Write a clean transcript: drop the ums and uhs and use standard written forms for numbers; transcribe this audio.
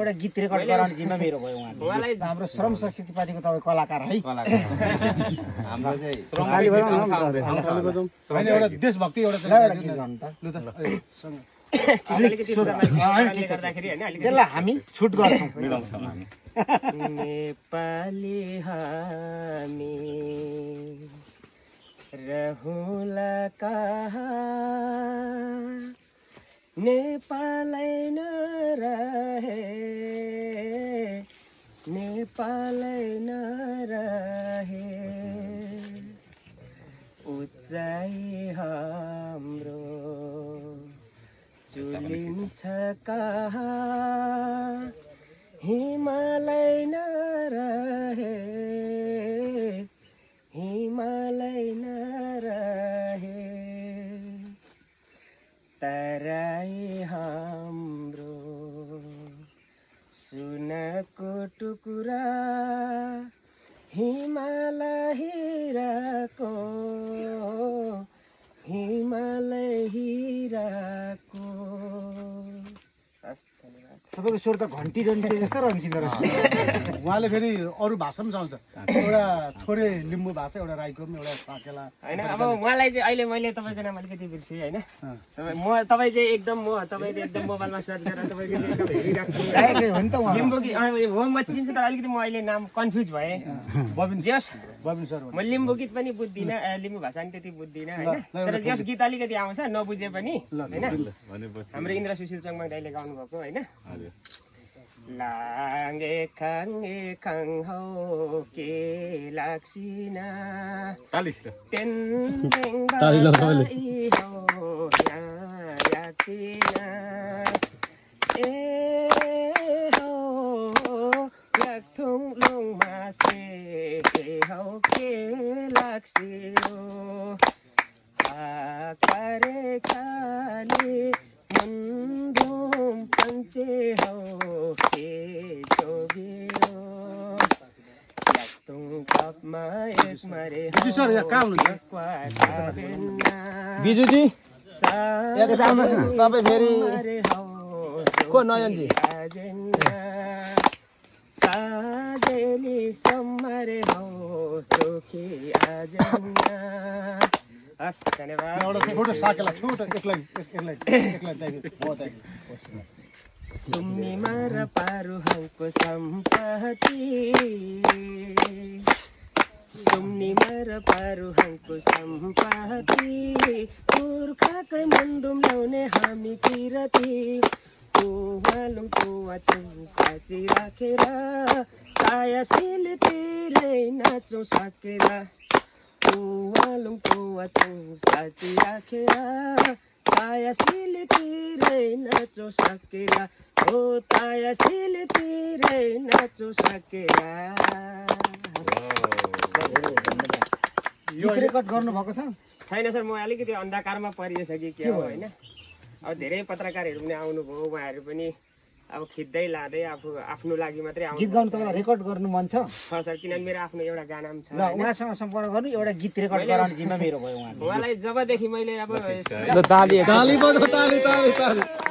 एउटा गीत रेकर्ड गराउने जिम्मा मेरो भयो उहाँलाई हाम्रो श्रम संस्कृति पार्टीको तपाईँ कलाकार है हाम्रो चाहिँ एउटा देशभक्ति एउटा गीत गाउनु त त्यसलाई हामी छुट गर्छौँ नेपाली हामी रहुला कहाँ नेपालै नरहे नेपालै नरहे उचाइ हाम्रो चुलिन्छ कहाँ हिमालय नरहे हिमालय नरहे तराई हाम्रो सुनको टुकुरा हिमालय हिराको हिमालय हिराको तपाईँको स्वर त घन्टी रन्टी जस्तो रन्किँदो रहेछ उहाँले फेरि अरू भाषा पनि चलाउँछ एउटा थोरै लिम्बू भाषा एउटा राईको पनि एउटा साकेला होइन अब उहाँलाई चाहिँ अहिले मैले तपाईँको नाम अलिकति बिर्सेँ होइन तपाईँ चाहिँ एकदम तपाईँले एकदम मोबाइलमा सर्च गरेर तपाईँको लिम्बू कि हो म चिन्छु तर अलिकति म अहिले नाम कन्फ्युज भएँ जस म लिम्बू गीत पनि बुझ्दिनँ लिम्बू भाषा पनि त्यति बुझ्दिनँ होइन तर जस गीत अलिकति आउँछ नबुझे पनि होइन हाम्रो इन्द्र सुशील चङमा दाइले गाउनु भएको होइन लागे खाङ्गे खाङ हौ के लाग्सिना तेन्देङ बाई हौ याकिना ए हौ याक्थुङ लुङ मासे हौ के लाग्सियो आकारे खाली मुन्दुम पञ्चे हौ के जोगियो याक्थुङ कपमा एक मरे सर यहाँ कहाँ हुनुहुन्छ बिजुजी तपाईँ फेरि को नयनजी साजेली सम्मरे हौ चोखी आजन्ना हस् धन्यवाद एउटा छोटो साकेला छोटो एकलाई सुम्निमा र पारुहाङको सम्पत्ति सुम्निमा र पारुहाङको सम्पत्ति पुर्खाकै मन्दुम ल्याउने हामी किरती पुवालुङ पुवाचुङ साँची राखेर काया सिलतिरै नाचौँ सकेर पुवालुङ पुवाचुङ साँची राखेर ताया सिलतिरै नाचौँ सकेर हो ताया सिलतिरै नाचौँ सकेर यो रेकर्ड गर्नु भएको छ छैन सर म अलिकति अन्धकारमा परिएछ कि के हो होइन अब धेरै पत्रकारहरू पनि आउनुभयो उहाँहरू पनि अब खिच्दै लाँदै आफ्नो लागि मात्रै आउनु गीत गाउनु तपाईँलाई रेकर्ड गर्नु मन छ सर किनभने मेरो आफ्नो एउटा गाना पनि छ ल उहाँसँग सम्पर्क गर्नु एउटा गीत रेकर्ड गराउने जिम्मा मेरो भयो उहाँलाई जबदेखि मैले अब ताली बजाऊ ताली